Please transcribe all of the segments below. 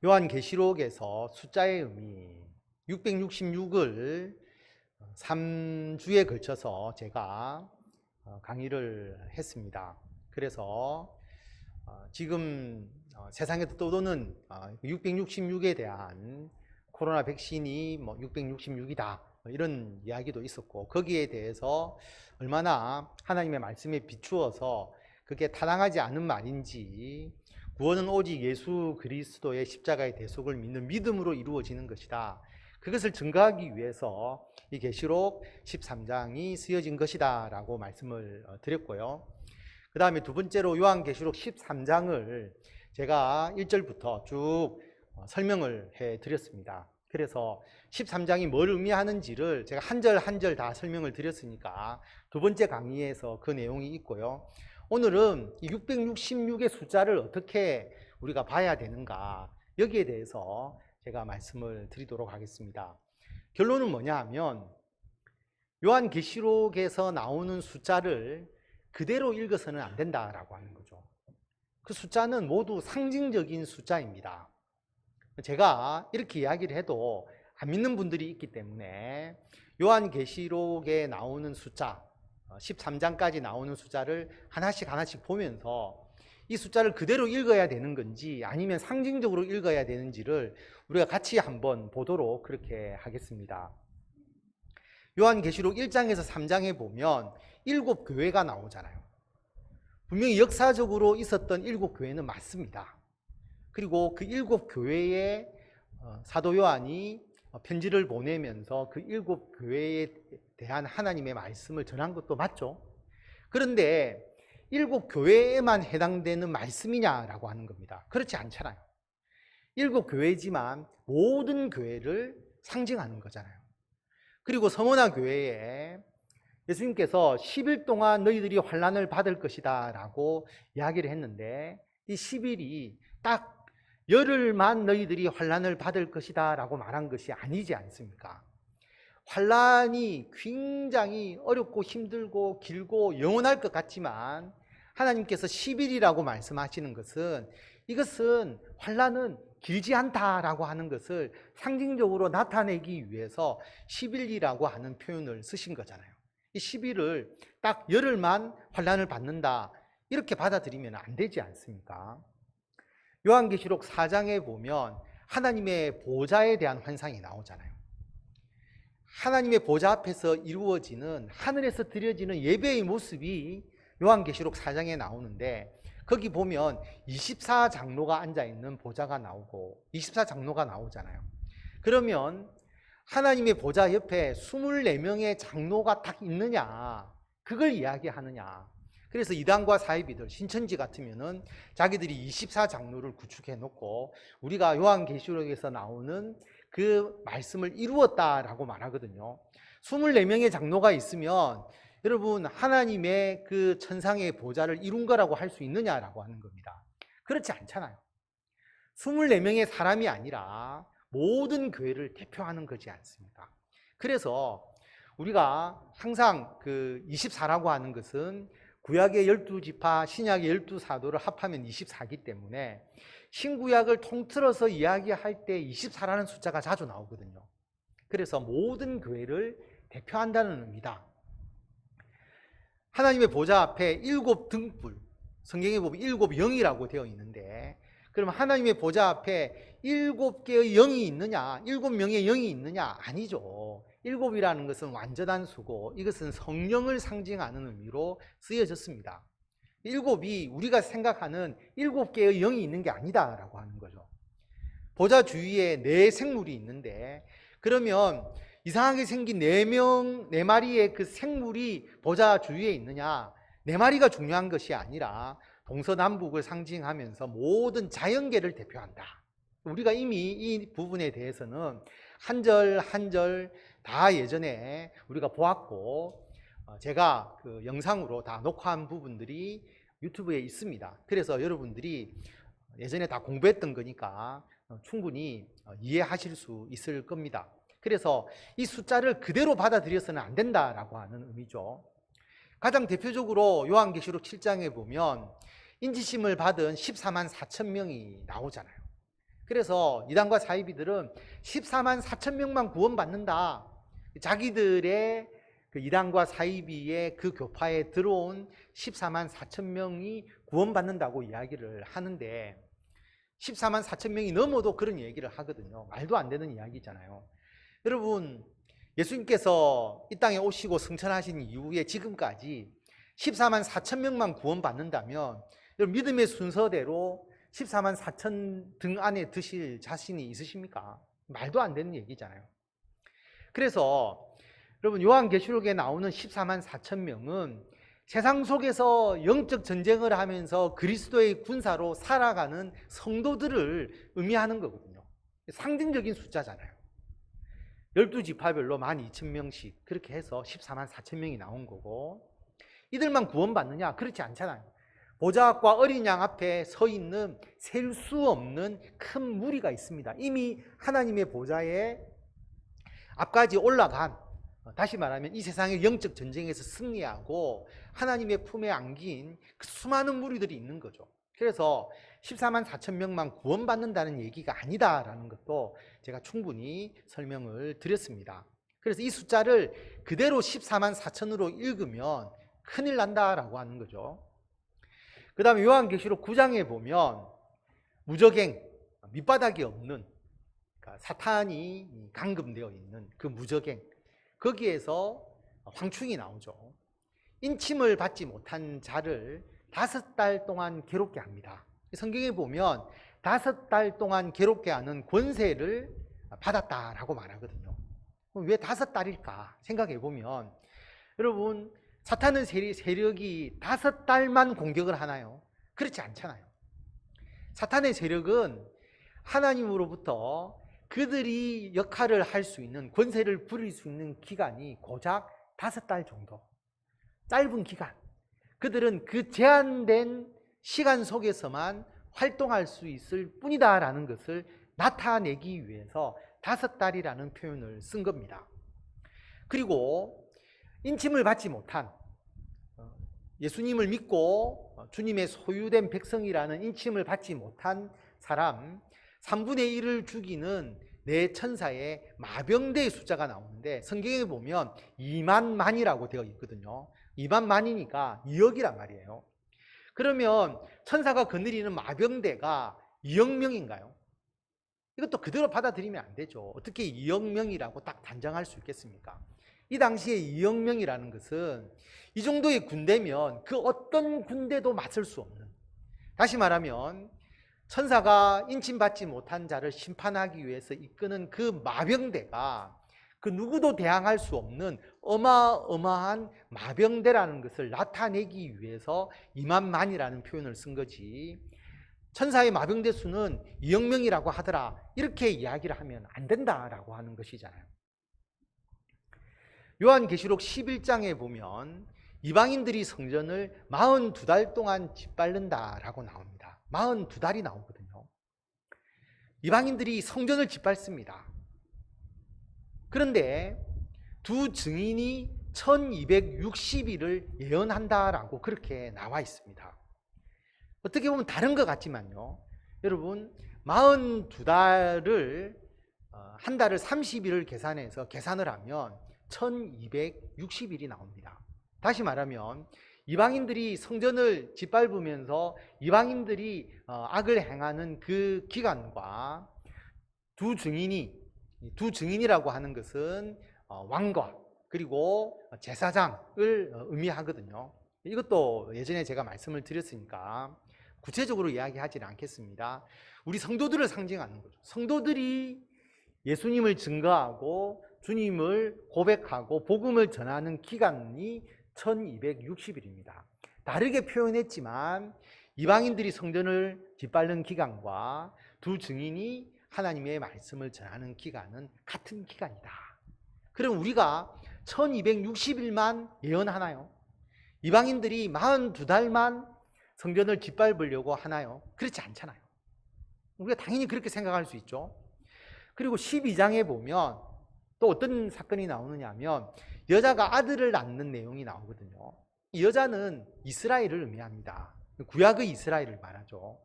요한계시록에서 숫자의 의미 666을 3주에 걸쳐서 제가 강의를 했습니다. 그래서 지금 세상에서 떠도는 666에 대한 코로나 백신이 666이다 이런 이야기도 있었고, 거기에 대해서 얼마나 하나님의 말씀에 비추어서 그게 타당하지 않은 말인지, 구원은 오직 예수 그리스도의 십자가의 대속을 믿는 믿음으로 이루어지는 것이다, 그것을 증거하기 위해서 이 계시록 13장이 쓰여진 것이다 라고 말씀을 드렸고요. 그 다음에 두 번째로 요한계시록 13장을 제가 1절부터 쭉 설명을 해 드렸습니다. 그래서 13장이 뭘 의미하는지를 제가 한 절 한 절 다 설명을 드렸으니까 두 번째 강의에서 그 내용이 있고요. 오늘은 이 666의 숫자를 어떻게 우리가 봐야 되는가, 여기에 대해서 제가 말씀을 드리도록 하겠습니다. 결론은 뭐냐 하면, 요한계시록에서 나오는 숫자를 그대로 읽어서는 안 된다라고 하는 거죠. 그 숫자는 모두 상징적인 숫자입니다. 제가 이렇게 이야기를 해도 안 믿는 분들이 있기 때문에 요한계시록에 나오는 숫자 13장까지 나오는 숫자를 하나씩 보면서 이 숫자를 그대로 읽어야 되는 건지 아니면 상징적으로 읽어야 되는지를 우리가 같이 한번 보도록 그렇게 하겠습니다. 요한계시록 1장에서 3장에 보면 7교회가 나오잖아요. 분명히 역사적으로 있었던 7교회는 맞습니다. 그리고 그 7교회에 사도 요한이 편지를 보내면서 그 7교회에 대한 하나님의 말씀을 전한 것도 맞죠. 그런데 7교회에만 해당되는 말씀이냐라고 하는 겁니다. 그렇지 않잖아요. 7교회지만 모든 교회를 상징하는 거잖아요. 그리고 서머나 교회에 예수님께서 10일 동안 너희들이 환난을 받을 것이다 라고 이야기를 했는데, 이 10일이 딱 열흘만 너희들이 환난을 받을 것이다 라고 말한 것이 아니지 않습니까? 환난이 굉장히 어렵고 힘들고 길고 영원할 것 같지만 하나님께서 10일이라고 말씀하시는 것은, 이것은 환난은 길지 않다라고 하는 것을 상징적으로 나타내기 위해서 10일이라고 하는 표현을 쓰신 거잖아요. 이 10일을 딱 열흘만 환난을 받는다, 이렇게 받아들이면 안 되지 않습니까? 요한계시록 4장에 보면 하나님의 보좌에 대한 환상이 나오잖아요. 하나님의 보좌 앞에서 이루어지는, 하늘에서 드려지는 예배의 모습이 요한계시록 4장에 나오는데, 거기 보면 24장로가 앉아있는 보좌가 나오고 24장로가 나오잖아요. 그러면 하나님의 보좌 옆에 24명의 장로가 딱 있느냐, 그걸 이야기하느냐. 그래서 이단과 사이비들, 신천지 같으면은 자기들이 24장로를 구축해 놓고 우리가 요한계시록에서 나오는 그 말씀을 이루었다라고 말하거든요. 24명의 장로가 있으면 여러분, 하나님의 그 천상의 보좌를 이룬 거라고 할 수 있느냐라고 하는 겁니다. 그렇지 않잖아요. 24명의 사람이 아니라 모든 교회를 대표하는 거지 않습니까? 그래서 우리가 항상 그 24라고 하는 것은 구약의 12지파, 신약의 12사도를 합하면 24기 때문에 신구약을 통틀어서 이야기할 때 24라는 숫자가 자주 나오거든요. 그래서 모든 교회를 대표한다는 의미다. 하나님의 보좌 앞에 7등불, 성경에 보면 7영이라고 되어 있는데, 그러면 하나님의 보좌 앞에 7개의 영이 있느냐, 7명의 영이 있느냐? 아니죠. 7이라는 것은 완전한 수고, 이것은 성령을 상징하는 의미로 쓰여졌습니다. 7이 우리가 생각하는 7개의 영이 있는 게 아니다라고 하는 거죠. 보좌 주위에 4생물이 있는데, 그러면 이상하게 생긴 4마리의 그 생물이 보좌 주위에 있느냐? 4마리가 중요한 것이 아니라 동서남북을 상징하면서 모든 자연계를 대표한다. 우리가 이미 이 부분에 대해서는 한 절 한 절 다 예전에 우리가 보았고, 제가 그 영상으로 다 녹화한 부분들이 유튜브에 있습니다. 그래서 여러분들이 예전에 다 공부했던 거니까 충분히 이해하실 수 있을 겁니다. 그래서 이 숫자를 그대로 받아들여서는 안 된다라고 하는 의미죠. 가장 대표적으로 요한계시록 7장에 보면 인지심을 받은 14만 4천 명이 나오잖아요. 그래서 이단과 사이비들은 14만 4천 명만 구원받는다. 자기들의 그 이단과 사이비의 그 교파에 들어온 14만 4천 명이 구원받는다고 이야기를 하는데 14만 4천 명이 넘어도 그런 얘기를 하거든요. 말도 안 되는 이야기잖아요. 여러분, 예수님께서 이 땅에 오시고 승천하신 이후에 지금까지 14만 4천 명만 구원받는다면 믿음의 순서대로 14만 4천 등 안에 드실 자신이 있으십니까? 말도 안 되는 얘기잖아요. 그래서 여러분, 요한계시록에 나오는 14만 4천 명은 세상 속에서 영적 전쟁을 하면서 그리스도의 군사로 살아가는 성도들을 의미하는 거거든요. 상징적인 숫자잖아요. 12지파별로 12,000명씩 그렇게 해서 14만 4천 명이 나온 거고, 이들만 구원받느냐? 그렇지 않잖아요. 보좌과 어린 양 앞에 서 있는 셀 수 없는 큰 무리가 있습니다. 이미 하나님의 보좌에 앞까지 올라간, 다시 말하면 이 세상의 영적 전쟁에서 승리하고 하나님의 품에 안긴 그 수많은 무리들이 있는 거죠. 그래서 14만 4천 명만 구원받는다는 얘기가 아니다라는 것도 제가 충분히 설명을 드렸습니다. 그래서 이 숫자를 그대로 14만 4천으로 읽으면 큰일 난다라고 하는 거죠. 그 다음에 요한계시록 9장에 보면 무저갱, 밑바닥이 없는, 그러니까 사탄이 감금되어 있는 그 무저갱, 거기에서 황충이 나오죠. 인침을 받지 못한 자를 5달 동안 괴롭게 합니다. 성경에 보면 5달 동안 괴롭게 하는 권세를 받았다라고 말하거든요. 왜 5달일까 생각해 보면, 여러분, 사탄은 세력이 5달만 공격을 하나요? 그렇지 않잖아요. 사탄의 세력은 하나님으로부터 그들이 역할을 할 수 있는, 권세를 부릴 수 있는 기간이 고작 5달 정도, 짧은 기간. 그들은 그 제한된 시간 속에서만 활동할 수 있을 뿐이다라는 것을 나타내기 위해서 5달이라는 표현을 쓴 겁니다. 그리고 인침을 받지 못한, 예수님을 믿고 주님의 소유된 백성이라는 인침을 받지 못한 사람 3분의 1을 죽이는 네 천사의 마병대의 숫자가 나오는데, 성경에 보면 2만 만이라고 되어 있거든요. 2만 만이니까 2억이란 말이에요. 그러면 천사가 거느리는 마병대가 2억 명인가요? 이것도 그대로 받아들이면 안 되죠. 어떻게 2억 명이라고 딱 단정할 수 있겠습니까? 이 당시에 2억 명이라는 것은 이 정도의 군대면 그 어떤 군대도 맞설 수 없는, 다시 말하면 천사가 인침받지 못한 자를 심판하기 위해서 이끄는 그 마병대가 그 누구도 대항할 수 없는 어마어마한 마병대라는 것을 나타내기 위해서 2만 만이라는 표현을 쓴 거지, 천사의 마병대 수는 2억 명이라고 하더라 이렇게 이야기를 하면 안 된다라고 하는 것이잖아요. 요한계시록 11장에 보면 이방인들이 성전을 42달 동안 짓밟는다라고 나옵니다. 42달이 나오거든요. 이방인들이 성전을 짓밟습니다. 그런데 두 증인이 1260일을 예언한다라고 그렇게 나와 있습니다. 어떻게 보면 다른 것 같지만요, 여러분, 42달을 한 달을 30일을 계산해서 계산을 하면 1260일이 나옵니다. 다시 말하면 이방인들이 성전을 짓밟으면서 이방인들이 악을 행하는 그 기간과 두 증인이라고 하는 것은 왕과 그리고 제사장을 의미하거든요. 이것도 예전에 제가 말씀을 드렸으니까 구체적으로 이야기하지는 않겠습니다. 우리 성도들을 상징하는 거죠. 성도들이 예수님을 증거하고 주님을 고백하고 복음을 전하는 기간이 1260일입니다. 다르게 표현했지만 이방인들이 성전을 짓밟는 기간과 두 증인이 하나님의 말씀을 전하는 기간은 같은 기간이다. 그럼 우리가 1260일만 예언하나요? 이방인들이 42달만 성전을 짓밟으려고 하나요? 그렇지 않잖아요. 우리가 당연히 그렇게 생각할 수 있죠. 그리고 12장에 보면 또 어떤 사건이 나오느냐 하면 여자가 아들을 낳는 내용이 나오거든요. 이 여자는 이스라엘을 의미합니다. 구약의 이스라엘을 말하죠.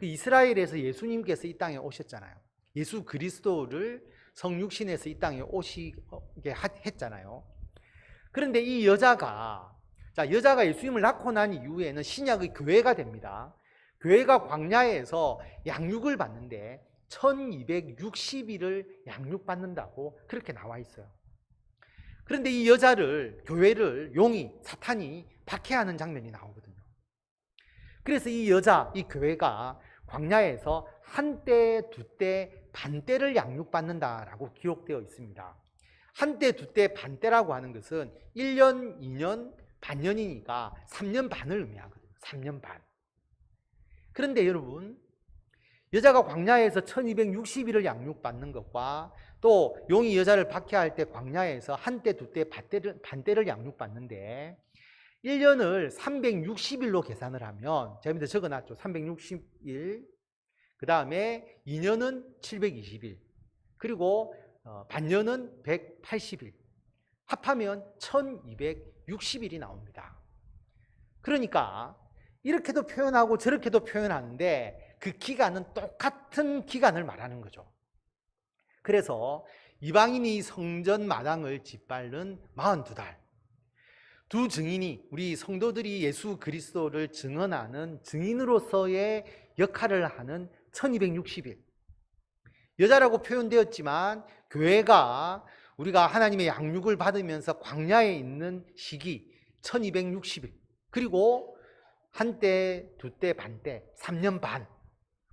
그 이스라엘에서 예수님께서 이 땅에 오셨잖아요. 예수 그리스도를 성육신에서 이 땅에 오시게 했잖아요. 그런데 이 여자가 예수님을 낳고 난 이후에는 신약의 교회가 됩니다. 교회가 광야에서 양육을 받는데 1260일을 양육받는다고 그렇게 나와 있어요. 그런데 이 여자를, 교회를 사탄이 박해하는 장면이 나오거든요. 그래서 이 교회가 광야에서 한때, 두때, 반때를 양육받는다라고 기록되어 있습니다. 한때, 두때, 반때라고 하는 것은 1년, 2년, 반년이니까 3년 반을 의미하거든요. 3년 반. 그런데 여러분, 여자가 광야에서 1260일을 양육받는 것과 또 용이 여자를 박해할 때 광야에서 한때, 두때, 반때를 양육받는데 1년을 360일로 계산을 하면 제가 밑에 적어놨죠. 360일, 그 다음에 2년은 720일, 그리고 반년은 180일, 합하면 1260일이 나옵니다. 그러니까 이렇게도 표현하고 저렇게도 표현하는데 그 기간은 똑같은 기간을 말하는 거죠. 그래서 이방인이 성전 마당을 짓밟는 42달, 두 증인이, 우리 성도들이 예수 그리스도를 증언하는 증인으로서의 역할을 하는 1260일, 여자라고 표현되었지만 교회가 우리가 하나님의 양육을 받으면서 광야에 있는 시기 1260일, 그리고 한때, 두때, 반때, 3년 반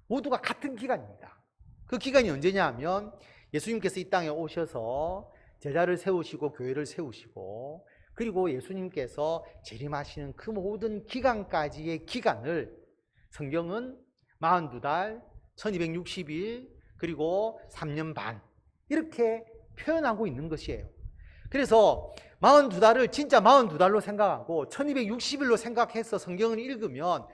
모두가 같은 기간입니다. 그 기간이 언제냐 하면 예수님께서 이 땅에 오셔서 제자를 세우시고 교회를 세우시고 그리고 예수님께서 재림하시는 그 모든 기간까지의 기간을 성경은 42달, 1260일, 그리고 3년 반 이렇게 표현하고 있는 것이에요. 그래서 42달을 진짜 42달로 생각하고 1260일로 생각해서 성경을 읽으면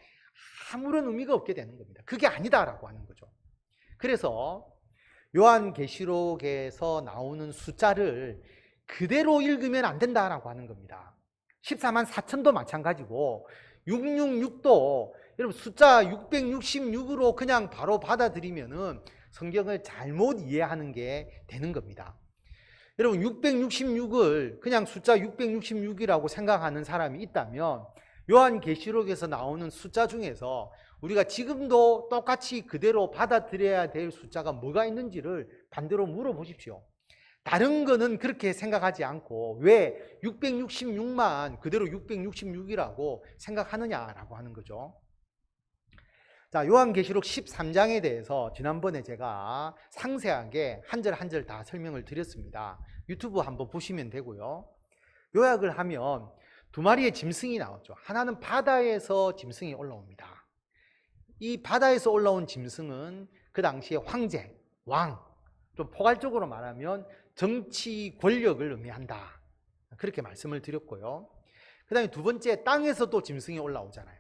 아무런 의미가 없게 되는 겁니다. 그게 아니다라고 하는 거죠. 그래서 요한계시록에서 나오는 숫자를 그대로 읽으면 안 된다라고 하는 겁니다. 14만 4천도 마찬가지고 666도 여러분 숫자 666으로 그냥 바로 받아들이면은 성경을 잘못 이해하는 게 되는 겁니다. 여러분 666을 그냥 숫자 666이라고 생각하는 사람이 있다면 요한계시록에서 나오는 숫자 중에서 우리가 지금도 똑같이 그대로 받아들여야 될 숫자가 뭐가 있는지를 반대로 물어보십시오. 다른 거는 그렇게 생각하지 않고 왜 666만 그대로 666이라고 생각하느냐라고 하는 거죠. 자, 요한계시록 13장에 대해서 지난번에 제가 상세하게 한 절 한 절 다 설명을 드렸습니다. 유튜브 한번 보시면 되고요. 요약을 하면 두 마리의 짐승이 나왔죠. 하나는 바다에서 짐승이 올라옵니다. 이 바다에서 올라온 짐승은 그 당시에 황제, 왕, 좀 포괄적으로 말하면 정치 권력을 의미한다. 그렇게 말씀을 드렸고요. 그 다음에 두 번째, 땅에서 또 짐승이 올라오잖아요.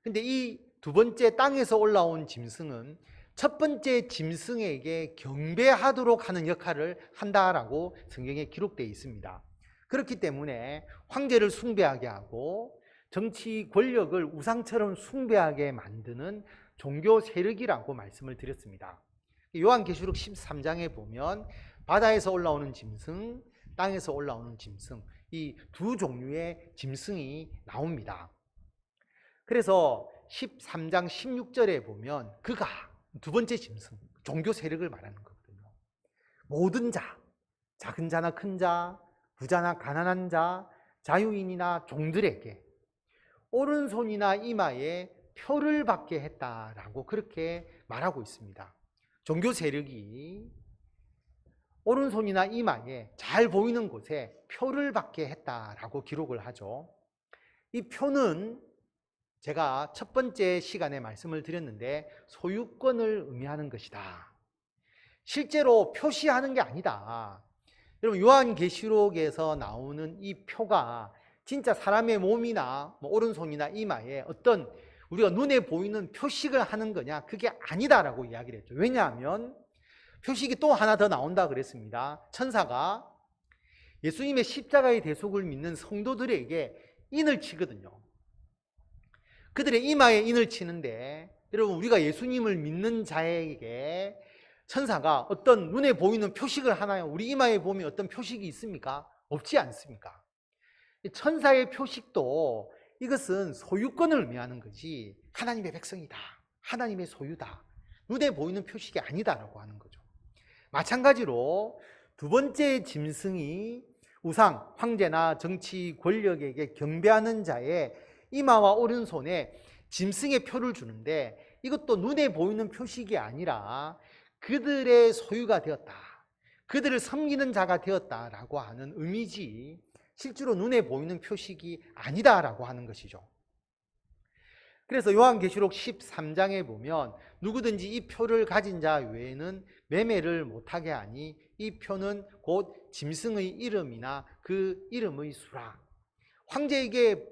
근데 이 두 번째 땅에서 올라온 짐승은 첫 번째 짐승에게 경배하도록 하는 역할을 한다라고 성경에 기록되어 있습니다. 그렇기 때문에 황제를 숭배하게 하고 정치 권력을 우상처럼 숭배하게 만드는 종교 세력이라고 말씀을 드렸습니다. 요한계시록 13장에 보면 바다에서 올라오는 짐승, 땅에서 올라오는 짐승, 이 두 종류의 짐승이 나옵니다. 그래서 13장 16절에 보면 그가 두 번째 짐승, 종교 세력을 말하는 거거든요. 모든 자, 작은 자나 큰 자, 부자나 가난한 자, 자유인이나 종들에게 오른손이나 이마에 표를 받게 했다라고 그렇게 말하고 있습니다. 종교 세력이 오른손이나 이마에 잘 보이는 곳에 표를 받게 했다라고 기록을 하죠. 이 표는 제가 첫 번째 시간에 말씀을 드렸는데 소유권을 의미하는 것이다. 실제로 표시하는 게 아니다. 여러분 요한계시록에서 나오는 이 표가 진짜 사람의 몸이나 오른손이나 이마에 어떤 우리가 눈에 보이는 표식을 하는 거냐? 그게 아니다라고 이야기를 했죠. 왜냐하면 표식이 또 하나 더 나온다 그랬습니다. 천사가 예수님의 십자가의 대속을 믿는 성도들에게 인을 치거든요. 그들의 이마에 인을 치는데 여러분, 우리가 예수님을 믿는 자에게 천사가 어떤 눈에 보이는 표식을 하나요? 우리 이마에 보면 어떤 표식이 있습니까? 없지 않습니까? 천사의 표식도 이것은 소유권을 의미하는 거지, 하나님의 백성이다, 하나님의 소유다, 눈에 보이는 표식이 아니다라고 하는 거죠. 마찬가지로 두 번째 짐승이 우상, 황제나 정치 권력에게 경배하는 자의 이마와 오른손에 짐승의 표를 주는데, 이것도 눈에 보이는 표식이 아니라 그들의 소유가 되었다, 그들을 섬기는 자가 되었다라고 하는 의미지, 실제로 눈에 보이는 표식이 아니다라고 하는 것이죠. 그래서 요한계시록 13장에 보면 누구든지 이 표를 가진 자 외에는 매매를 못하게 하니 이 표는 곧 짐승의 이름이나 그 이름의 수라. 황제에게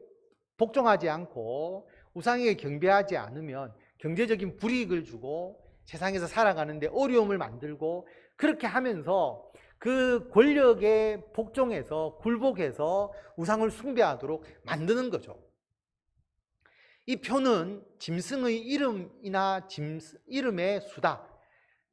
복종하지 않고 우상에게 경배하지 않으면 경제적인 불이익을 주고 세상에서 살아가는데 어려움을 만들고, 그렇게 하면서 그 권력에 복종해서 굴복해서 우상을 숭배하도록 만드는 거죠. 이 표는 짐승의 이름이나 이름의 수다,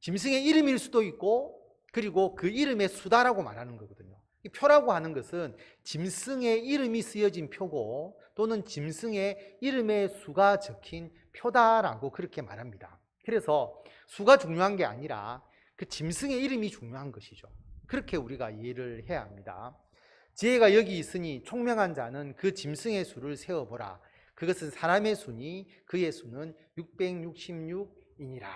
짐승의 이름일 수도 있고, 그리고 그 이름의 수다라고 말하는 거거든요. 이 표라고 하는 것은 짐승의 이름이 쓰여진 표고, 또는 짐승의 이름의 수가 적힌 표다라고 그렇게 말합니다. 그래서 수가 중요한 게 아니라 그 짐승의 이름이 중요한 것이죠. 그렇게 우리가 이해를 해야 합니다. 지혜가 여기 있으니 총명한 자는 그 짐승의 수를 세어보라. 그것은 사람의 수니 그의 수는 666이니라.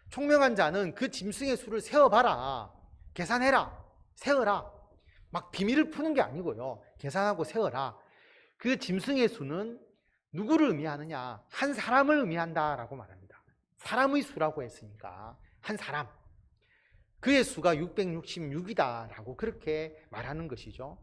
총명한 자는 그 짐승의 수를 세어봐라. 계산해라. 세어라. 막 비밀을 푸는 게 아니고요. 계산하고 세어라. 그 짐승의 수는 누구를 의미하느냐? 한 사람을 의미한다라고 말합니다. 사람의 수라고 했으니까 한 사람. 그의 수가 666이다라고 그렇게 말하는 것이죠.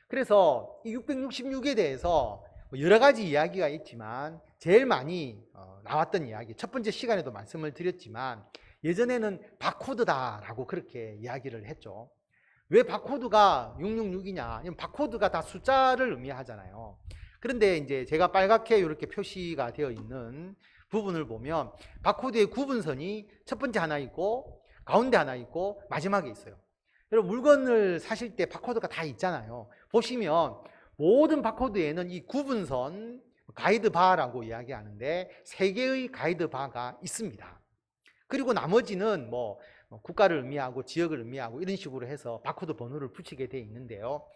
그래서 이 666에 대해서 여러 가지 이야기가 있지만 제일 많이 나왔던 이야기, 첫 번째 시간에도 말씀을 드렸지만 예전에는 바코드다라고 그렇게 이야기를 했죠. 왜 바코드가 666이냐? 바코드가 다 숫자를 의미하잖아요. 그런데 이제 제가 빨갛게 이렇게 표시가 되어 있는 부분을 보면 바코드의 구분선이 첫 번째 하나 있고 가운데 하나 있고 마지막에 있어요. 여러분, 물건을 사실 때 바코드가 다 있잖아요. 보시면 모든 바코드에는 이 구분선, 가이드 바라고 이야기하는데 3개의 가이드 바가 있습니다. 그리고 나머지는 뭐 국가를 의미하고 지역을 의미하고 이런 식으로 해서 바코드 번호를 붙이게 되어 있는데요.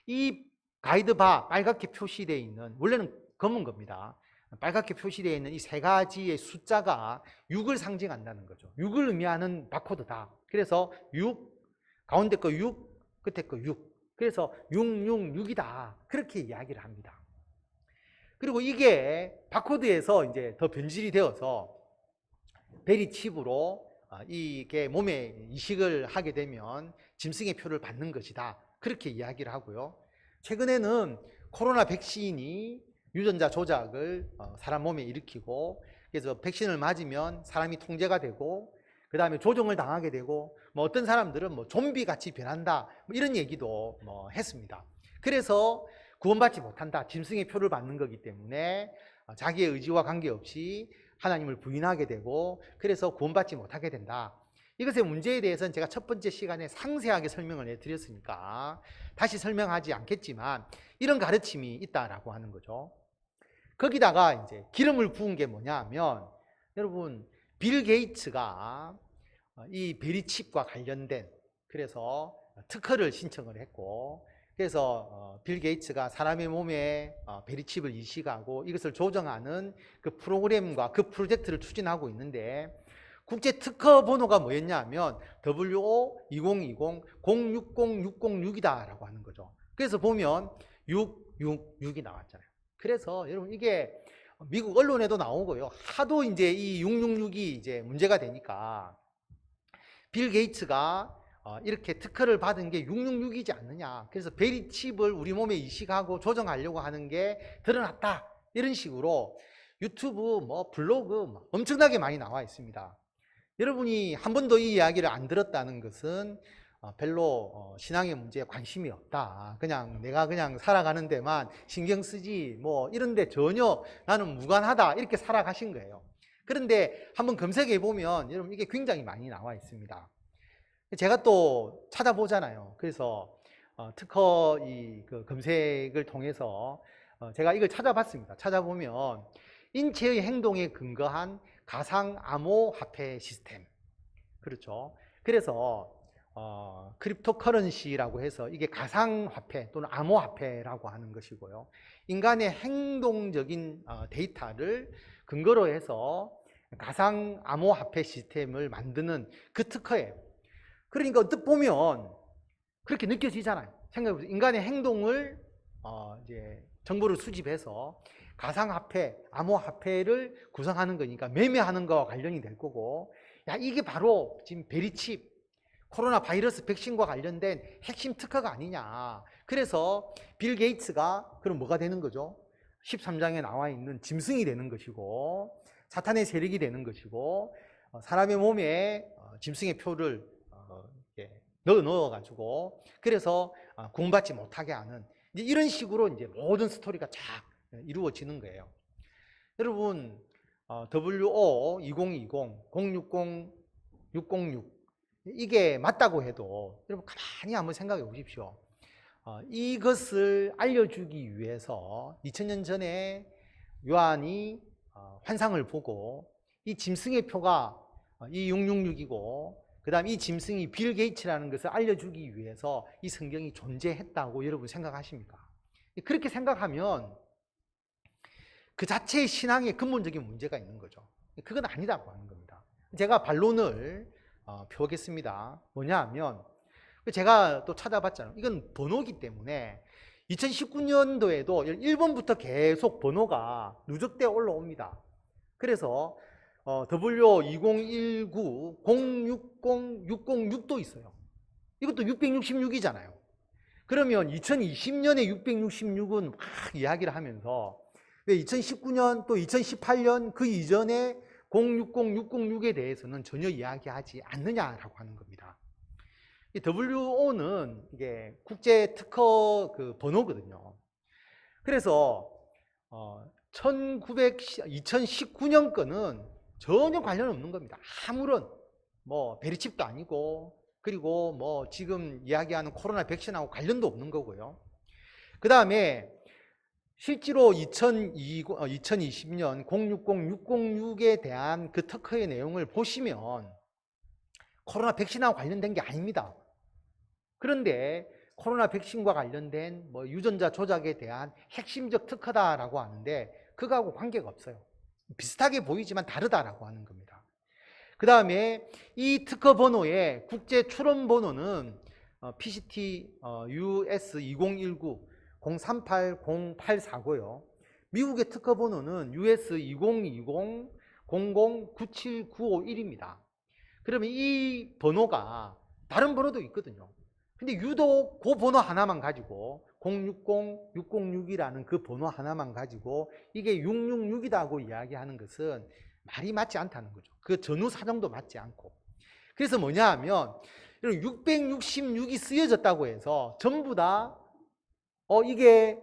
이 가이드 바, 빨갛게 표시되어 있는, 원래는 검은 겁니다. 빨갛게 표시되어 있는 이 3가지의 숫자가 6을 상징한다는 거죠. 6을 의미하는 바코드다. 그래서 6, 가운데 거 6, 끝에 거 6. 그래서 666이다. 그렇게 이야기를 합니다. 그리고 이게 바코드에서 이제 더 변질이 되어서 베리칩으로 이게 몸에 이식을 하게 되면 짐승의 표를 받는 것이다. 그렇게 이야기를 하고요. 최근에는 코로나 백신이 유전자 조작을 사람 몸에 일으키고, 그래서 백신을 맞으면 사람이 통제가 되고, 그 다음에 조종을 당하게 되고, 뭐 어떤 사람들은 뭐 좀비 같이 변한다, 뭐 이런 얘기도 했습니다. 그래서 구원받지 못한다. 짐승의 표를 받는 거기 때문에 자기의 의지와 관계없이 하나님을 부인하게 되고, 그래서 구원받지 못하게 된다. 이것의 문제에 대해서는 제가 첫 번째 시간에 상세하게 설명을 해드렸으니까 다시 설명하지 않겠지만 이런 가르침이 있다라고 하는 거죠. 거기다가 이제 기름을 부은 게 뭐냐 하면, 여러분, 빌 게이츠가 이 베리칩과 관련된, 그래서 특허를 신청을 했고, 그래서 빌 게이츠가 사람의 몸에 베리칩을 이식하고 이것을 조정하는 그 프로그램과 그 프로젝트를 추진하고 있는데, 국제 특허 번호가 뭐였냐 하면 WO2020-060-606이다라고 하는 거죠. 그래서 보면 666이 나왔잖아요. 그래서 여러분, 이게 미국 언론에도 나오고요. 하도 이제 이 666이 이제 문제가 되니까 빌 게이츠가 이렇게 특허를 받은 게 666이지 않느냐. 그래서 베리칩을 우리 몸에 이식하고 조정하려고 하는 게 드러났다. 이런 식으로 유튜브, 뭐 블로그 엄청나게 많이 나와 있습니다. 여러분이 한 번도 이 이야기를 안 들었다는 것은 별로 신앙의 문제에 관심이 없다. 그냥 내가 그냥 살아가는 데만 신경 쓰지 뭐 이런데 전혀 나는 무관하다. 이렇게 살아가신 거예요. 그런데 한번 검색해 보면 여러분 이게 굉장히 많이 나와 있습니다. 제가 또 찾아보잖아요. 그래서 특허 그 검색을 통해서 제가 이걸 찾아봤습니다. 찾아보면 인체의 행동에 근거한 가상 암호화폐 시스템. 그렇죠. 그래서 크립토커런시라고 해서 이게 가상화폐 또는 암호화폐라고 하는 것이고요. 인간의 행동적인 데이터를 근거로 해서 가상 암호화폐 시스템을 만드는 그 특허예요. 그러니까 어떻게 보면 그렇게 느껴지잖아요. 생각해보세요. 인간의 행동을 이제 정보를 수집해서 가상화폐, 암호화폐를 구성하는 거니까 매매하는 거와 관련이 될 거고, 야 이게 바로 지금 베리칩 코로나 바이러스 백신과 관련된 핵심 특허가 아니냐. 그래서 빌 게이츠가 그럼 뭐가 되는 거죠? 13장에 나와 있는 짐승이 되는 것이고 사탄의 세력이 되는 것이고 사람의 몸에 짐승의 표를 넣어가지고 그래서 구원받지 못하게 하는 이제 이런 식으로 이제 모든 스토리가 쫙 이루어지는 거예요. 여러분 WO 2020 060 606 이게 맞다고 해도 여러분 가만히 한번 생각해 보십시오. 이것을 알려주기 위해서 2000년 전에 요한이 환상을 보고 이 짐승의 표가 이 666이고 그 다음 이 짐승이 빌 게이츠라는 것을 알려주기 위해서 이 성경이 존재했다고 여러분 생각하십니까? 그렇게 생각하면 그 자체의 신앙에 근본적인 문제가 있는 거죠. 그건 아니다고 하는 겁니다. 제가 반론을 펴보겠습니다. 뭐냐 하면 제가 또 찾아봤잖아요. 이건 번호기 때문에 2019년도에도 1번부터 계속 번호가 누적되어 올라옵니다. 그래서 W2019 060 606도 있어요. 이것도 666이잖아요. 그러면 2020년에 666은 막 이야기를 하면서 왜 2019년 또 2018년 그 이전에 060, 606에 대해서는 전혀 이야기하지 않느냐라고 하는 겁니다. 이 WO는 이게 국제 특허 그 번호거든요. 그래서 2019년 거는 전혀 관련 없는 겁니다. 아무런 뭐 베리칩도 아니고 그리고 뭐 지금 이야기하는 코로나 백신하고 관련도 없는 거고요. 그 다음에 실제로 2020년 060, 606에 대한 그 특허의 내용을 보시면 코로나 백신하고 관련된 게 아닙니다. 그런데 코로나 백신과 관련된 뭐 유전자 조작에 대한 핵심적 특허다라고 하는데 그거하고 관계가 없어요. 비슷하게 보이지만 다르다라고 하는 겁니다. 그 다음에 이 특허 번호의 국제 출원 번호는 PCT US 2019 0380849요. 미국의 특허 번호는 US 2020 0097951입니다. 그러면 이 번호가 다른 번호도 있거든요. 근데 유독 그 번호 하나만 가지고 060, 606이라는 그 번호 하나만 가지고 이게 666이라고 이야기하는 것은 말이 맞지 않다는 거죠. 그 전후 사정도 맞지 않고. 그래서 뭐냐 하면 666이 쓰여졌다고 해서 전부 다 이게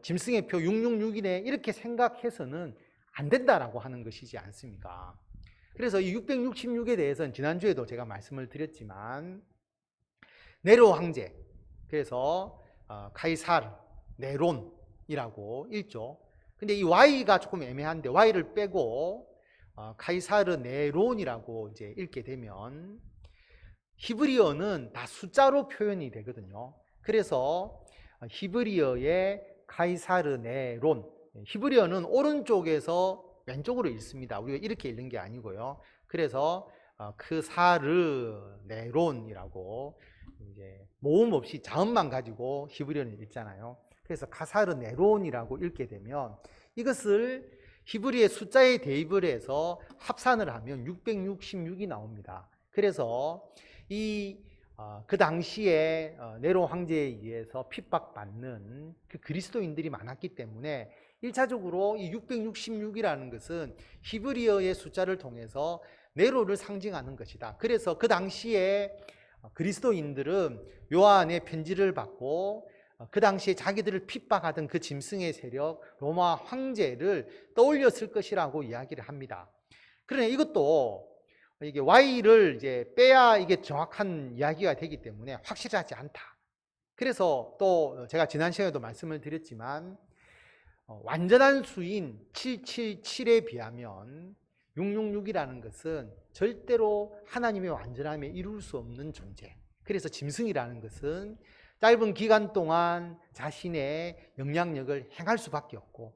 짐승의 표 666이네 이렇게 생각해서는 안 된다라고 하는 것이지 않습니까? 그래서 이 666에 대해서는 지난주에도 제가 말씀을 드렸지만 네로 황제, 그래서 카이사르, 네론이라고 읽죠. 근데 이 Y가 조금 애매한데 Y를 빼고 카이사르 네론이라고 이제 읽게 되면 히브리어는 다 숫자로 표현이 되거든요. 그래서 히브리어의 카이사르 네론, 히브리어는 오른쪽에서 왼쪽으로 읽습니다. 우리가 이렇게 읽는 게 아니고요. 그래서 크사르 네론이라고 이제 모음 없이 자음만 가지고 히브리어는 읽잖아요. 그래서 카사르 네론이라고 읽게 되면 이것을 히브리의 숫자에 대입을 해서 합산을 하면 666이 나옵니다. 그래서 그 당시에 네로 황제에 의해서 핍박받는 그 그리스도인들이 많았기 때문에 1차적으로 이 666이라는 것은 히브리어의 숫자를 통해서 네로를 상징하는 것이다. 그래서 그 당시에 그리스도인들은 요한의 편지를 받고 그 당시에 자기들을 핍박하던 그 짐승의 세력, 로마 황제를 떠올렸을 것이라고 이야기를 합니다. 그러나 이것도 이게 Y를 이제 빼야 이게 정확한 이야기가 되기 때문에 확실하지 않다. 그래서 또 제가 지난 시간에도 말씀을 드렸지만 완전한 수인 777에 비하면 666이라는 것은 절대로 하나님의 완전함에 이룰 수 없는 존재. 그래서 짐승이라는 것은 짧은 기간 동안 자신의 영향력을 행할 수밖에 없고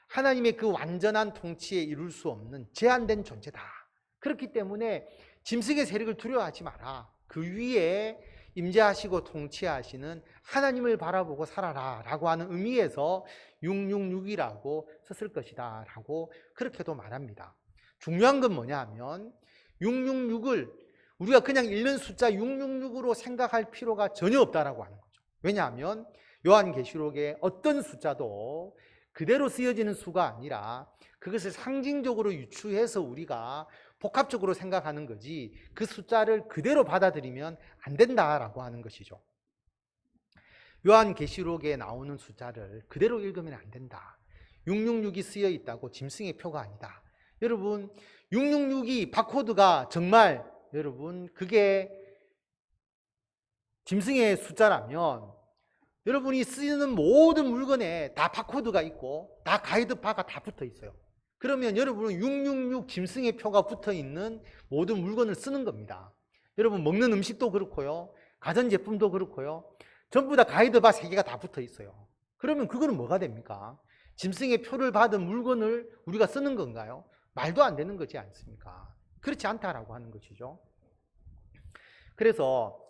하나님의 그 완전한 통치에 이룰 수 없는 제한된 존재다. 그렇기 때문에 짐승의 세력을 두려워하지 마라. 그 위에 임재하시고 통치하시는 하나님을 바라보고 살아라 라고 하는 의미에서 666이라고 썼을 것이다 라고 그렇게도 말합니다. 중요한 건 뭐냐 하면 666을 우리가 그냥 읽는 숫자 666으로 생각할 필요가 전혀 없다라고 하는 거죠. 왜냐하면 요한계시록의 어떤 숫자도 그대로 쓰여지는 수가 아니라 그것을 상징적으로 유추해서 우리가 복합적으로 생각하는 거지 그 숫자를 그대로 받아들이면 안 된다라고 하는 것이죠. 요한계시록에 나오는 숫자를 그대로 읽으면 안 된다. 666이 쓰여 있다고 짐승의 표가 아니다. 여러분 666이 바코드가 정말 여러분 그게 짐승의 숫자라면 여러분이 쓰는 모든 물건에 다 바코드가 있고 다 가이드바가 다 붙어 있어요. 그러면 여러분은 666 짐승의 표가 붙어 있는 모든 물건을 쓰는 겁니다. 여러분 먹는 음식도 그렇고요. 가전제품도 그렇고요. 전부 다 가이드바 3개가 다 붙어 있어요. 그러면 그거는 뭐가 됩니까? 짐승의 표를 받은 물건을 우리가 쓰는 건가요? 말도 안 되는 거지 않습니까? 그렇지 않다라고 하는 것이죠. 그래서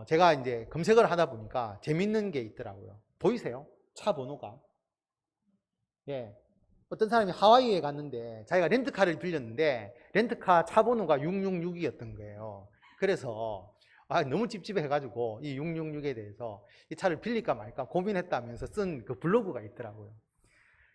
제가 이제 검색을 하다 보니까 재밌는 게 있더라고요. 보이세요? 차 번호가. 예. 어떤 사람이 하와이에 갔는데 자기가 렌트카를 빌렸는데 렌트카 차 번호가 666이었던 거예요. 그래서 너무 찝찝해가지고 이 666에 대해서 이 차를 빌릴까 말까 고민했다면서 쓴 그 블로그가 있더라고요.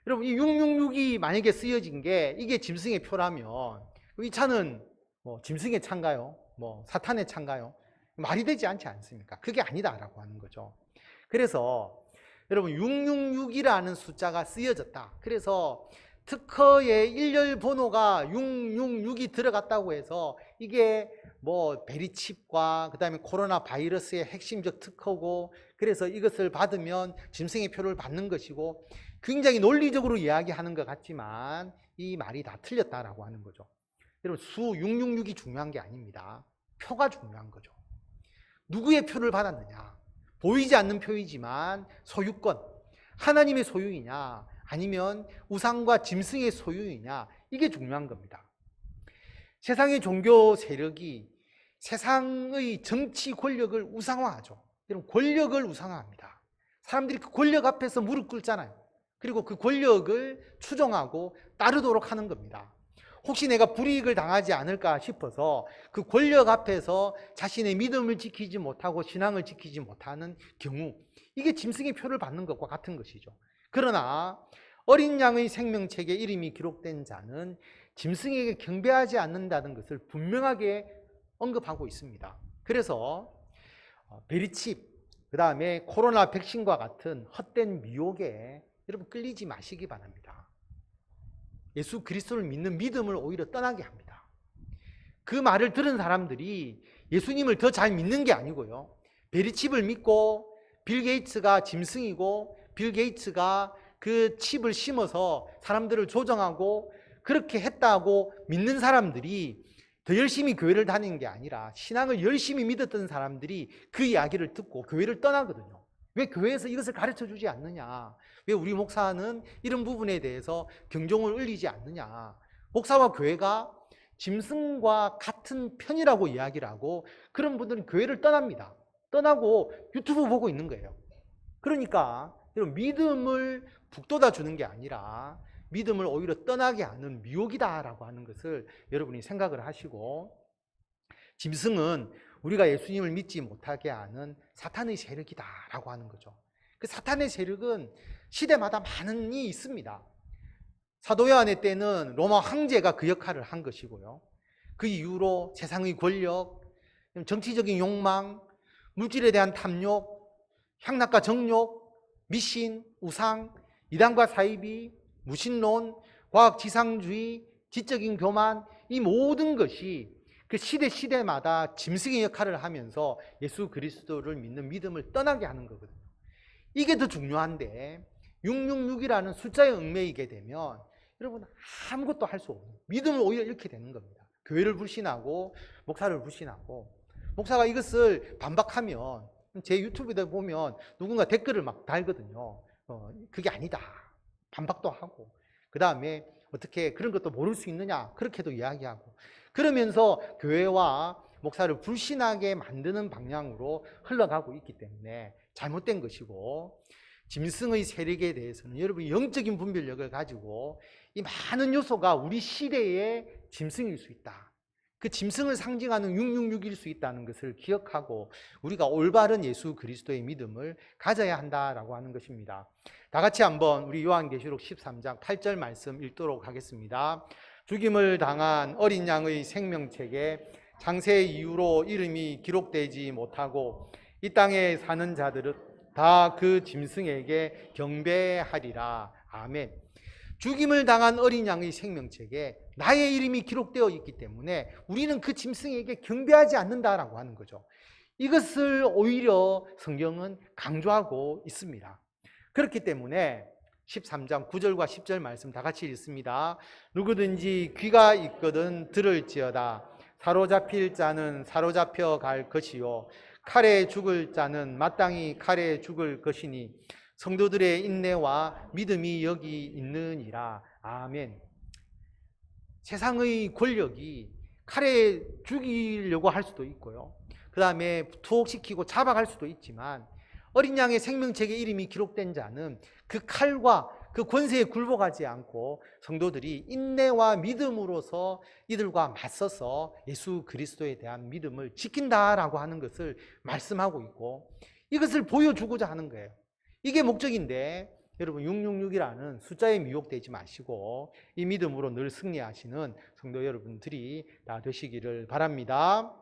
여러분 이 666이 만약에 쓰여진 게 이게 짐승의 표라면 이 차는 뭐 짐승의 차인가요? 뭐 사탄의 차인가요? 말이 되지 않지 않습니까? 그게 아니다라고 하는 거죠. 그래서 여러분 666이라는 숫자가 쓰여졌다. 그래서 특허의 일렬 번호가 666이 들어갔다고 해서 이게 뭐 베리칩과 그다음에 코로나 바이러스의 핵심적 특허고 그래서 이것을 받으면 짐승의 표를 받는 것이고 굉장히 논리적으로 이야기하는 것 같지만 이 말이 다 틀렸다라고 하는 거죠. 여러분 수 666이 중요한 게 아닙니다. 표가 중요한 거죠. 누구의 표를 받았느냐? 보이지 않는 표이지만 소유권, 하나님의 소유이냐 아니면 우상과 짐승의 소유이냐 이게 중요한 겁니다. 세상의 종교 세력이 세상의 정치 권력을 우상화하죠. 여러분 권력을 우상화합니다. 사람들이 그 권력 앞에서 무릎 꿇잖아요. 그리고 그 권력을 추종하고 따르도록 하는 겁니다. 혹시 내가 불이익을 당하지 않을까 싶어서 그 권력 앞에서 자신의 믿음을 지키지 못하고 신앙을 지키지 못하는 경우 이게 짐승의 표를 받는 것과 같은 것이죠. 그러나 어린 양의 생명책에 이름이 기록된 자는 짐승에게 경배하지 않는다는 것을 분명하게 언급하고 있습니다. 그래서 베리칩, 그 다음에 코로나 백신과 같은 헛된 미혹에 여러분 끌리지 마시기 바랍니다. 예수 그리스도를 믿는 믿음을 오히려 떠나게 합니다. 그 말을 들은 사람들이 예수님을 더 잘 믿는 게 아니고요. 베리칩을 믿고 빌 게이츠가 짐승이고 빌 게이츠가 그 칩을 심어서 사람들을 조정하고 그렇게 했다고 믿는 사람들이 더 열심히 교회를 다니는 게 아니라 신앙을 열심히 믿었던 사람들이 그 이야기를 듣고 교회를 떠나거든요. 왜 교회에서 이것을 가르쳐 주지 않느냐? 왜 우리 목사는 이런 부분에 대해서 경종을 울리지 않느냐? 목사와 교회가 짐승과 같은 편이라고 이야기를 하고 그런 분들은 교회를 떠납니다. 떠나고 유튜브 보고 있는 거예요. 그러니까 믿음을 북돋아 주는 게 아니라 믿음을 오히려 떠나게 하는 미혹이다라고 하는 것을 여러분이 생각을 하시고 짐승은 우리가 예수님을 믿지 못하게 하는 사탄의 세력이다라고 하는 거죠. 그 사탄의 세력은 시대마다 많이 있습니다. 사도 요한의 때는 로마 황제가 그 역할을 한 것이고요. 그 이후로 세상의 권력, 정치적인 욕망, 물질에 대한 탐욕, 향락과 정욕, 미신, 우상, 이단과 사이비, 무신론, 과학지상주의, 지적인 교만, 이 모든 것이 그 시대마다 짐승의 역할을 하면서 예수 그리스도를 믿는 믿음을 떠나게 하는 거거든요. 이게 더 중요한데 666이라는 숫자에 얽매이게 되면 여러분 아무것도 할 수 없는 믿음을 오히려 잃게 되는 겁니다. 교회를 불신하고 목사를 불신하고, 목사가 이것을 반박하면 제 유튜브에 보면 누군가 댓글을 막 달거든요. 그게 아니다. 반박도 하고, 그 다음에 어떻게 그런 것도 모를 수 있느냐 그렇게도 이야기하고, 그러면서 교회와 목사를 불신하게 만드는 방향으로 흘러가고 있기 때문에 잘못된 것이고, 짐승의 세력에 대해서는 여러분 영적인 분별력을 가지고 이 많은 요소가 우리 시대의 짐승일 수 있다, 그 짐승을 상징하는 666일 수 있다는 것을 기억하고 우리가 올바른 예수 그리스도의 믿음을 가져야 한다라고 하는 것입니다. 다 같이 한번 우리 요한계시록 13장 8절 말씀 읽도록 하겠습니다. 죽임을 당한 어린 양의 생명책에 장세 이후로 이름이 기록되지 못하고 이 땅에 사는 자들은 다 그 짐승에게 경배하리라. 아멘. 죽임을 당한 어린 양의 생명책에 나의 이름이 기록되어 있기 때문에 우리는 그 짐승에게 경배하지 않는다라고 하는 거죠. 이것을 오히려 성경은 강조하고 있습니다. 그렇기 때문에 13장 9절과 10절 말씀 다 같이 읽습니다. 누구든지 귀가 있거든 들을지어다. 사로잡힐 자는 사로잡혀 갈 것이요 칼에 죽을 자는 마땅히 칼에 죽을 것이니 성도들의 인내와 믿음이 여기 있느니라. 아멘. 세상의 권력이 칼에 죽이려고 할 수도 있고요, 그 다음에 투옥시키고 잡아갈 수도 있지만 어린 양의 생명책에 이름이 기록된 자는 그 칼과 그 권세에 굴복하지 않고 성도들이 인내와 믿음으로서 이들과 맞서서 예수 그리스도에 대한 믿음을 지킨다라고 하는 것을 말씀하고 있고, 이것을 보여주고자 하는 거예요. 이게 목적인데 여러분 666이라는 숫자에 미혹되지 마시고 이 믿음으로 늘 승리하시는 성도 여러분들이 다 되시기를 바랍니다.